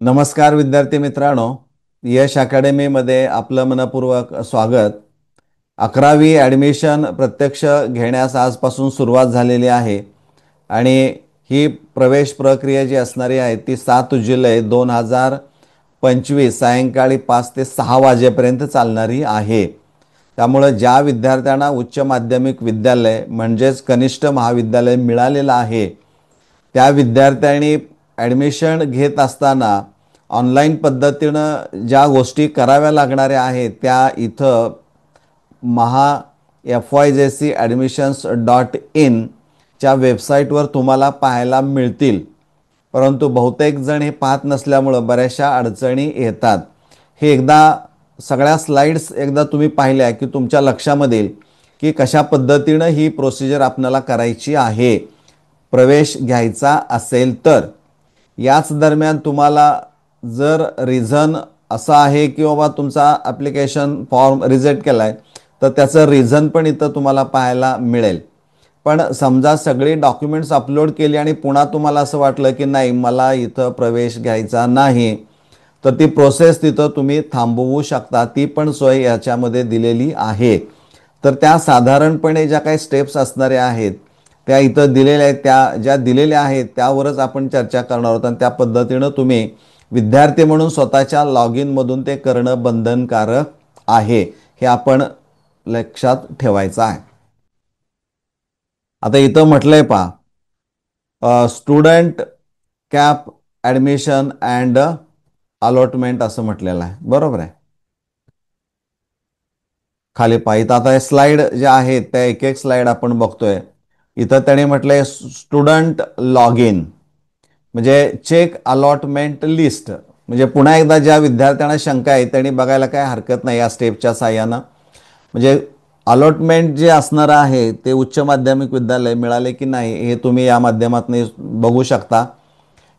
नमस्कार विद्यार्थी मित्रांनो, यश अकॅडमीमध्ये आपलं मनपूर्वक स्वागत. 11वी ॲडमिशन प्रत्यक्ष घेण्यास आजपासून सुरुवात झालेली आहे आणि ही प्रवेश प्रक्रिया जी असणारी आहे ती 7 जुलै 2025 सायंकाळी 5 ते 6 वाजेपर्यंत चालणारी आहे. त्यामुळे ज्या विद्यार्थ्यांना उच्च माध्यमिक विद्यालय म्हणजेच कनिष्ठ महाविद्यालय मिळालेलं आहे त्या विद्यार्थ्यांनी ॲडमिशन घेत असताना ऑनलाईन पद्धतीनं ज्या गोष्टी कराव्या लागणाऱ्या आहेत त्या इथं FYJCadmissions.in वेबसाईटवर तुम्हाला पाहायला मिळतील. परंतु बहुतेक जण हे पाहत नसल्यामुळं बऱ्याचशा अडचणी येतात. हे एकदा सगळ्या स्लाइड्स एकदा तुम्ही पाहिल्या की तुमच्या लक्षामध्ये येईल की कशा पद्धतीनं ही प्रोसिजर आपल्याला करायची आहे प्रवेश घ्यायचा असेल तर. याच दरम्यान तुम्हाला जर रिझन असं आहे की बाबा तुमचा ॲप्लिकेशन फॉर्म रिजेक्ट केला आहे तर त्याचं रिझन पण इथं तुम्हाला पाहायला मिळेल. पण समजा सगळी डॉक्युमेंट्स अपलोड केली आणि पुन्हा तुम्हाला असं वाटलं की नाही मला इथं प्रवेश घ्यायचा नाही तर ती प्रोसेस तिथं तुम्ही थांबवू शकता. ती पण सोय याच्यामध्ये दिलेली आहे. तर त्या साधारणपणे ज्या काही स्टेप्स असणाऱ्या आहेत त्या इथं दिलेल्या आहेत. त्या ज्या दिलेल्या आहेत त्यावरच आपण चर्चा करणार आहोत आणि त्या पद्धतीनं तुम्ही विद्यार्थी म्हणून स्वतःच्या लॉग इनमधून ते करणं बंधनकारक आहे हे आपण लक्षात ठेवायचं आहे. आता इथं म्हटलंय पहा student cap admission and allotment असं म्हटलेलं आहे. बरोबर आहे. खाली पाहिजे आता हे स्लाइड ज्या आहेत त्या एक एक स्लाइड आपण बघतोय. इथं त्याने म्हटलंय स्टुडंट लॉग इन म्हणजे चेक अलॉटमेंट लिस्ट. म्हणजे पुन्हा एकदा ज्या विद्यार्थ्यांना शंका आहे त्यांनी बघायला काय हरकत नाही या स्टेपच्या साह्यानं. म्हणजे अलॉटमेंट जे असणार आहे ते उच्च माध्यमिक विद्यालय मिळाले की नाही हे तुम्ही या माध्यमातून बघू शकता.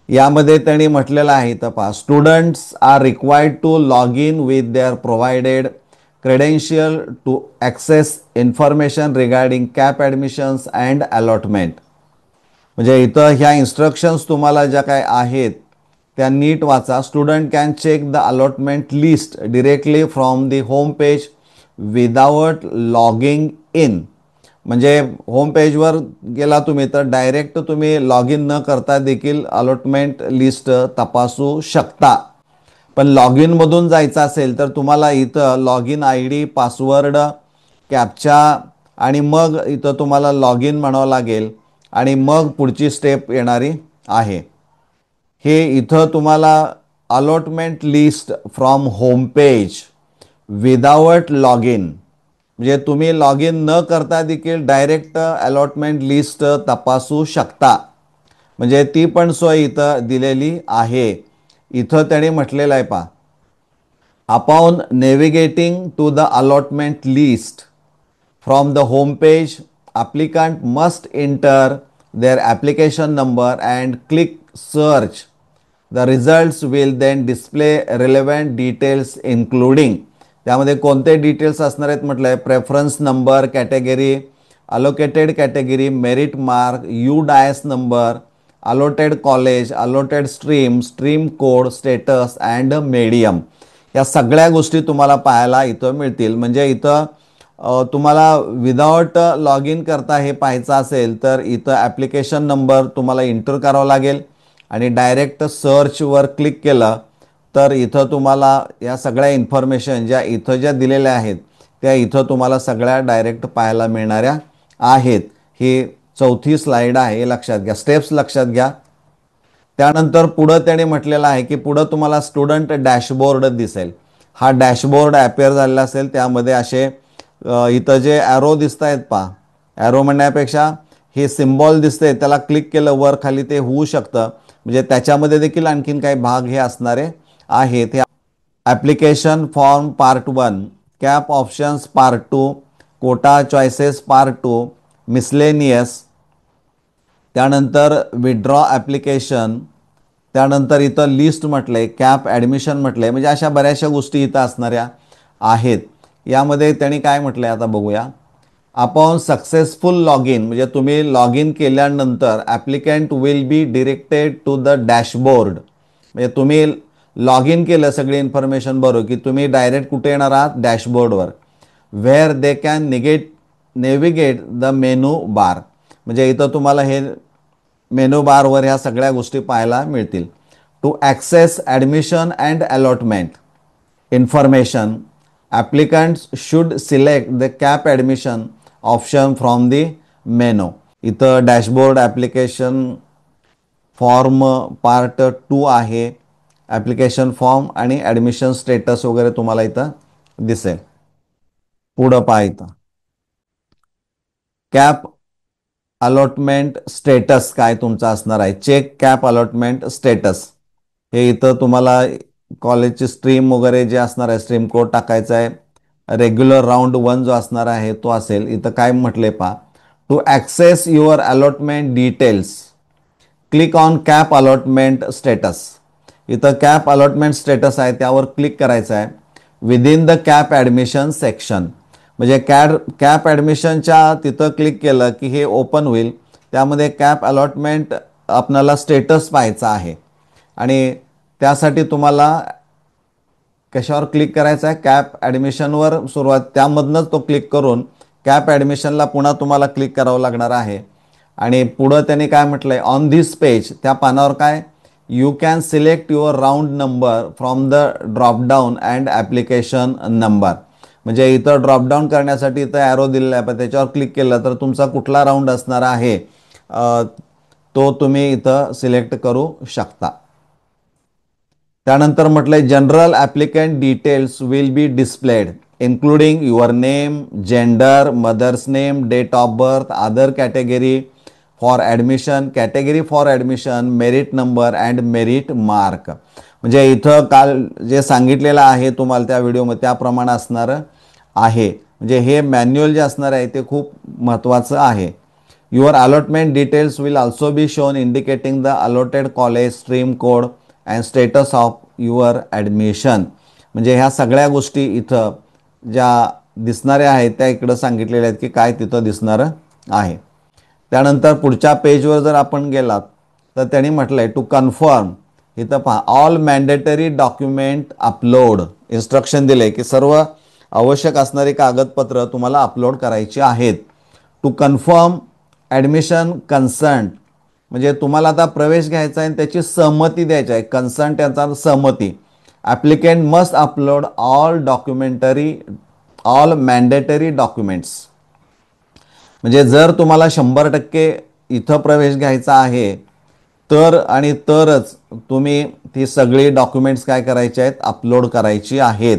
यामध्ये त्यांनी म्हटलेलं आहे तर पहा students are required to log in with their provided credential to access information regarding CAP admissions and allotment. म्हणजे इथं ह्या इन्स्ट्रक्शन्स तुम्हाला ज्या काय आहेत त्या नीट वाचा. Student can check the allotment list directly from the home page without logging in. म्हणजे होम पेजवर गेला तुम्ही तर डायरेक्ट तुम्ही लॉग इन न करता देखील अलॉटमेंट लिस्ट तपासू शकता. पण लॉग इनमधून जायचं असेल तर तुम्हाला इथं log in ID password captcha आणि मग इथं तुम्हाला लॉग इन म्हणावं लागेल आणि मग पुढची स्टेप येणारी आहे. हे इथं तुम्हाला allotment list from home page without log in म्हणजे तुम्ही लॉग इन न करता देखील डायरेक्ट अलॉटमेंट लिस्ट तपासू शकता. म्हणजे ती पण सोय इथं दिलेली आहे. इथं त्याने म्हटलेलं आहे पहा upon navigating to the allotment list from the home page applicant must enter their application number and click search. The results will then display relevant details including त्यामध्ये कोणते डिटेल्स असणार आहेत म्हटलंय preference number category allocated category merit mark UDIS number allotted college allotted stream stream code status and medium. या सगळ्या गोष्टी तुम्हाला पाहायला इथं मिळतील. म्हणजे इथं तुम्हाला विदाउट लॉग इन करता हे पाहायचं असेल तर इथं ॲप्लिकेशन नंबर तुम्हाला एंटर करावा लागेल आणि डायरेक्ट सर्चवर क्लिक केलं तर इथं तुम्हाला या सगळ्या इन्फॉर्मेशन ज्या इथं ज्या दिलेल्या आहेत त्या इथं तुम्हाला सगळ्या डायरेक्ट पाहायला मिळणाऱ्या आहेत. ही चौथी स्लाइड आहे हे लक्षात घ्या. स्टेप्स लक्षात घ्या. त्यानंतर पुढं त्याने म्हटलेलं आहे की पुढं तुम्हाला स्टुडंट डॅशबोर्ड दिसेल. हा डॅशबोर्ड अपेअर झालेला असेल. त्यामध्ये असे इथं जे ॲरो दिसत आहेत पहा ॲरो म्हणण्यापेक्षा हे सिम्बॉल दिसते त्याला क्लिक केलं वर खाली ते होऊ शकतं. म्हणजे त्याच्यामध्ये देखील आणखीन काही भाग हे असणारे आहेत. हे application form part 1 CAP options part 2 quota choices part 2 miscellaneous त्यानंतर विड्रॉ ॲप्लिकेशन त्यानंतर इथं लिस्ट म्हटलंय कॅप ॲडमिशन म्हटलंय. म्हणजे अशा बऱ्याचशा गोष्टी इथं असणाऱ्या आहेत. यामध्ये त्यांनी काय म्हटलंय आता बघूया. अपॉन सक्सेसफुल लॉग इन म्हणजे तुम्ही लॉग इन केल्यानंतर applicant will be directed to the dashboard. म्हणजे तुम्ही लॉग इन केलं सगळी इन्फॉर्मेशन बरोबर की तुम्ही डायरेक्ट कुठे येणार आहात, डॅशबोर्डवर, where they can navigate the menu bar. म्हणजे इथं तुम्हाला हे मेनू बारवर ह्या सगळ्या गोष्टी पाहायला मिळतील. To access admission and allotment information, applicants should select the CAP admission option from the menu. इथं डॅशबोर्ड, ॲप्लिकेशन फॉर्म पार्ट 2 आहे. ॲप्लिकेशन फॉर्म आणि ॲडमिशन स्टेटस वगैरे तुम्हाला इथं दिसेल. पुढं पहा इथं कॅप अलॉटमेंट स्टेटस काय तुमचा असणार आहे. Check CAP allotment status. हे इथं तुम्हाला कॉलेजची स्ट्रीम वगैरे जे असणार आहे, स्ट्रीम कोड टाकायचा आहे. रेग्युलर राऊंड 1 जो असणार आहे तो असेल. इथं काय म्हटले पहा, to access your allotment details click on CAP allotment status. इथं कॅप अलॉटमेंट स्टेटस आहे त्यावर क्लिक करायचं आहे. Within the CAP admission section, म्हणजे कॅप ॲडमिशनच्या तिथं क्लिक केलं की हे ओपन होईल. त्यामध्ये कॅप अलॉटमेंट आपल्याला स्टेटस पाहायचा आहे आणि त्यासाठी तुम्हाला कशावर क्लिक करायचं आहे, कॅप ॲडमिशनवर सुरुवात, त्यामधनंच तो क्लिक करून कॅप ॲडमिशनला पुन्हा तुम्हाला क्लिक करावं लागणार आहे. आणि पुढं त्यांनी काय म्हटलं आहे, ऑन धिस पेज, त्या पानावर काय, you can select your round number from the dropdown and application number. म्हणजे इथं ड्रॉपडाऊन करण्यासाठी इथं ॲरो दिलेला आहे, पण त्याच्यावर क्लिक केलं तर तुमचा कुठला राऊंड असणार आहे तो तुम्ही इथं सिलेक्ट करू शकता. त्यानंतर म्हटलंय general applicant details will be displayed including your name, gender, mother's name, date of birth, other category for admission, category for admission, merit number and merit mark. म्हणजे इथं काल जे सांगितलेलं आहे तुम्हाला त्या व्हिडिओमध्ये त्याप्रमाणे असणारं आहे. म्हणजे हे मॅन्युअल जे असणार आहे ते खूप महत्त्वाचं आहे. Your allotment details will also be shown indicating the allotted college, stream code and status of your admission. म्हणजे ह्या सगळ्या गोष्टी इथं ज्या दिसणाऱ्या आहेत त्या इकडं सांगितलेल्या आहेत की काय तिथं दिसणारं आहे. त्यानंतर पुढच्या पेजवर जर आपण गेलात तर त्यांनी म्हटलं आहे टू कन्फर्म, इथं पहा all mandatory document upload, instruction दिले की सर्व आवश्यक असणारी कागदपत्र तुम्हाला अपलोड करायची आहेत. टू कन्फर्म ॲडमिशन कन्संट, म्हणजे तुम्हाला आता प्रवेश घ्यायचा आहे त्याची सहमती द्यायची आहे. कन्संट याचा सहमती. Applicant must upload all mandatory documents. म्हणजे जर तुम्हाला 100% इथं प्रवेश घ्यायचा आहे तर आणि तरच तुम्ही ती सगळी डॉक्युमेंट्स काय करायचे आहेत, अपलोड करायची आहेत.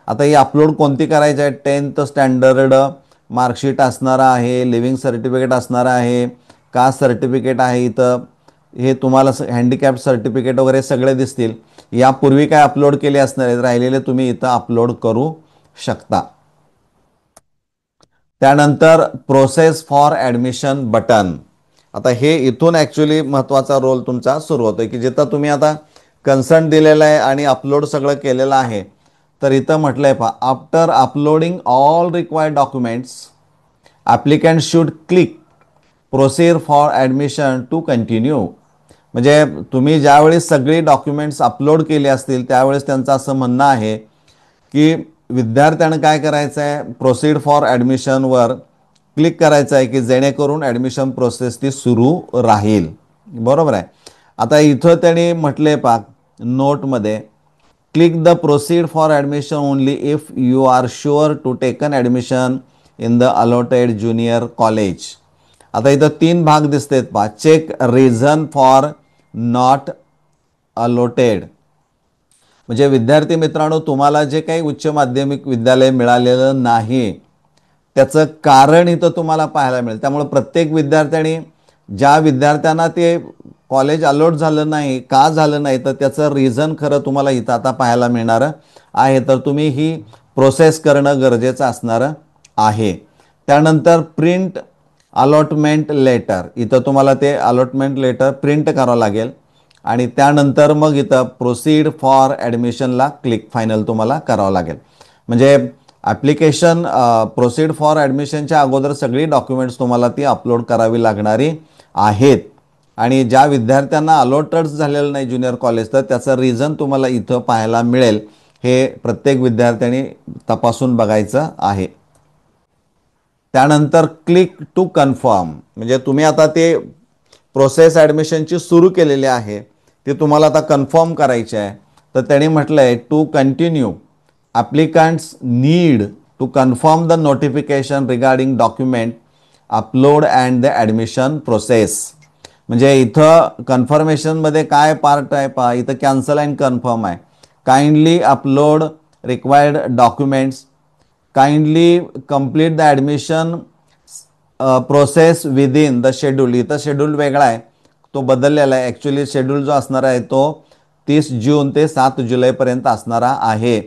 आता ही अपलोड कोणती करायची आहे, 10th स्टँडर्ड मार्कशीट असणारा आहे, लिव्हिंग सर्टिफिकेट असणारा आहे, कास्ट सर्टिफिकेट आहे. इथं हे तुम्हाला हँडिकॅप सर्टिफिकेट वगैरे सगळे दिसतील. यापूर्वी काय अपलोड केले असणार आहेत राहिलेले तुम्ही इथं अपलोड करू शकता. त्यानंतर प्रोसेस फॉर ॲडमिशन बटन. आता हे इथून ॲक्च्युली महत्त्वाचा रोल तुमचा सुरू होतो की जिथं तुम्ही आता कन्सर्न दिलेला आहे आणि अपलोड सगळं केलेलं आहे. तर इथं म्हटलं आहे पहा, after uploading all required documents applicant should click proceed for admission to continue. म्हणजे तुम्ही ज्यावेळी सगळी डॉक्युमेंट्स अपलोड केली असतील त्यावेळेस त्यांचं असं म्हणणं आहे की विद्यार्थ्यानं काय करायचं आहे, प्रोसीड फॉर ॲडमिशनवर क्लिक करायचं आहे की जेणेकरून ॲडमिशन प्रोसेस ती सुरू राहील. बरोबर आहे. आता इथं त्यांनी म्हटले पहा नोटमध्ये, click the proceed for admission only if you are sure to taken admission in the allotted junior college. आता इथं 3 भाग दिसतात पहा. Check reason for not allotted, म्हणजे विद्यार्थी मित्रांनो तुम्हाला जे काही उच्च माध्यमिक विद्यालय मिळालेलं नाही त्याचं कारण इथं तुम्हाला पाहायला मिळेल. त्यामुळे प्रत्येक विद्यार्थ्यांनी, ज्या विद्यार्थ्यांना ते कॉलेज अलॉट झालं नाही, का झालं नाही, तर त्याचं रिझन खरं तुम्हाला इथं आता पाहायला मिळणार आहे. तर तुम्ही ही प्रोसेस करणं गरजेचं असणार आहे. त्यानंतर प्रिंट अलॉटमेंट लेटर, इथं तुम्हाला ते अलॉटमेंट लेटर प्रिंट करावं लागेल आणि त्यानंतर मग इथं प्रोसीड फॉर ॲडमिशनला क्लिक फायनल तुम्हाला करावं लागेल. म्हणजे ॲप्लिकेशन प्रोसीड फॉर ॲडमिशनच्या अगोदर सगळी डॉक्युमेंट्स तुम्हाला ती अपलोड करावी लागणारी आहेत. आणि ज्या विद्यार्थ्यांना अलॉटच झालेलं नाही ज्युनियर कॉलेज, तर त्याचं रिझन तुम्हाला इथं पाहायला मिळेल. हे प्रत्येक विद्यार्थ्यांनी तपासून बघायचं आहे. त्यानंतर क्लिक टू कन्फर्म, म्हणजे तुम्ही आता ते प्रोसेस ॲडमिशनची सुरू केलेली आहे, ते तुम्हाला आता कन्फर्म करायचे आहे. तर त्यांनी म्हटलं आहे to continue applicants need to confirm the notification regarding document upload and the admission process. म्हणजे इथं कन्फर्मेशनमध्ये काय पार्ट आहे पहा, इथं कॅन्सल अँड कन्फर्म आहे. Kindly upload required documents, kindly complete the admission process within the schedule. इथं schedule वेगळा आहे, तो बदललेला आहे. ॲक्च्युली शेड्यूल जो असणार आहे तो 30 जून ते 7 जुलैपर्यंत असणारा आहे.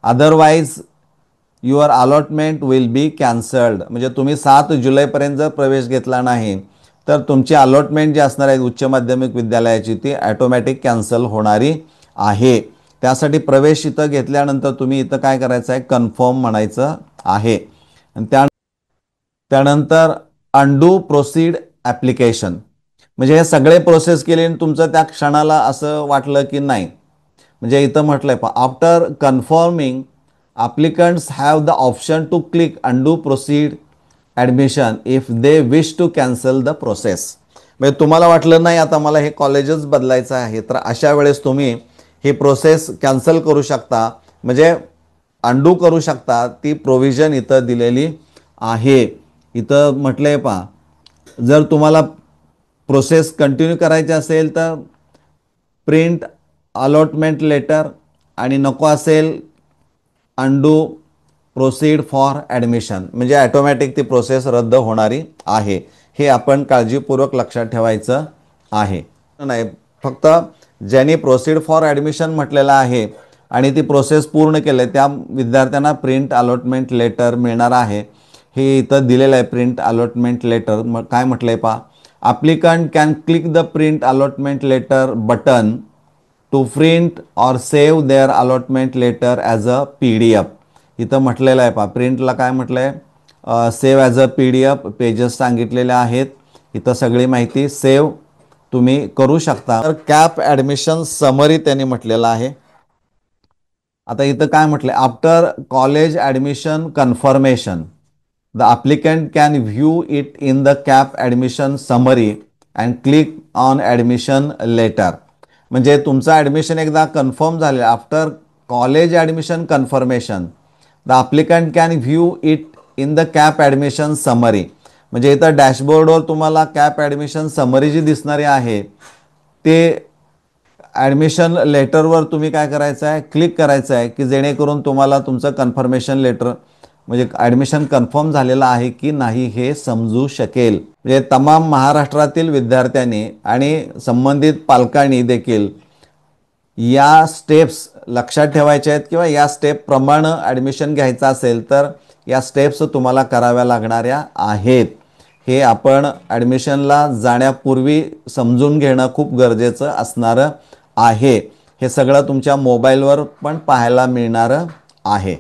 Otherwise your allotment will be cancelled. म्हणजे तुम्ही 7 जुलैपर्यंत जर प्रवेश घेतला नाही तर तुमची अलॉटमेंट जी असणार आहे उच्च माध्यमिक विद्यालयाची ती ॲटोमॅटिक कॅन्सल होणारी आहे. त्यासाठी प्रवेश इथं घेतल्यानंतर तुम्ही इथं काय करायचं आहे, कन्फर्म म्हणायचं आहे. आणि त्यानंतर अंडू प्रोसीड ॲप्लिकेशन. म्हणजे हे सगळे प्रोसेस केले आणि तुमचं त्या क्षणाला असं वाटलं की नाही, म्हणजे इथं म्हटलंय पहा, after confirming applicants have the option to click undo proceed admission if they wish to cancel the process. म्हणजे तुम्हाला वाटलं नाही आता मला हे कॉलेजच बदलायचं आहे, तर अशा वेळेस तुम्ही ही प्रोसेस कॅन्सल करू शकता, म्हणजे अंडू करू शकता. ती प्रोव्हिजन इथं दिलेली आहे. इथं म्हटलंय पहा, जर तुम्हाला प्रोसेस कंटिन्यू करायची असेल तर प्रिंट अलॉटमेंट लेटर, आणि नको असेल अंडू प्रोसीड फॉर ॲडमिशन, म्हणजे ॲटोमॅटिक ती प्रोसेस रद्द होणारी आहे. हे आपण काळजीपूर्वक लक्षात ठेवायचं आहे. नाही, फक्त ज्यांनी प्रोसीड फॉर ॲडमिशन म्हटलेलं आहे आणि ती प्रोसेस पूर्ण केली त्या विद्यार्थ्यांना प्रिंट अलॉटमेंट लेटर मिळणार आहे. हे इथं दिलेलं आहे प्रिंट अलॉटमेंट लेटर. मग काय म्हटलं आहे पहा, applicant can click the print allotment letter button to print or save their allotment letter as a PDF. इथं म्हटलेलं आहे पहा, प्रिंटला काय म्हटलं आहे, save as a PDF pages सांगितलेले आहेत. इथं सगळी माहिती सेव्ह तुम्ही करू शकता. तर कॅप ॲडमिशन समरी त्यांनी म्हटलेलं आहे. आता इथं काय म्हटलं, after college admission confirmation the applicant can view it in the CAP admission summary and click on admission letter. म्हणजे तुमचं ॲडमिशन एकदा कन्फर्म झाले, after college admission confirmation the applicant can view it in the CAP admission summary. म्हणजे इथं डॅशबोर्डवर तुम्हाला cap admission summary जी दिसणारी आहे ते ॲडमिशन लेटरवर तुम्ही काय करायचं आहे, क्लिक करायचं आहे, की जेणेकरून तुम्हाला तुमचं कन्फर्मेशन लेटर म्हणजे ॲडमिशन कन्फर्म झालेलं आहे की नाही हे समजू शकेल. म्हणजे तमाम महाराष्ट्रातील विद्यार्थ्यांनी आणि संबंधित पालकांनी देखील या स्टेप्स लक्षात ठेवायच्या आहेत, किंवा या स्टेपप्रमाणे ॲडमिशन घ्यायचं असेल तर या स्टेप्स तुम्हाला कराव्या लागणाऱ्या आहेत. हे आपण ॲडमिशनला जाण्यापूर्वी समजून घेणं खूप गरजेचं असणारं आहे. हे सगळं तुमच्या मोबाईलवर पण पाहायला मिळणार आहे.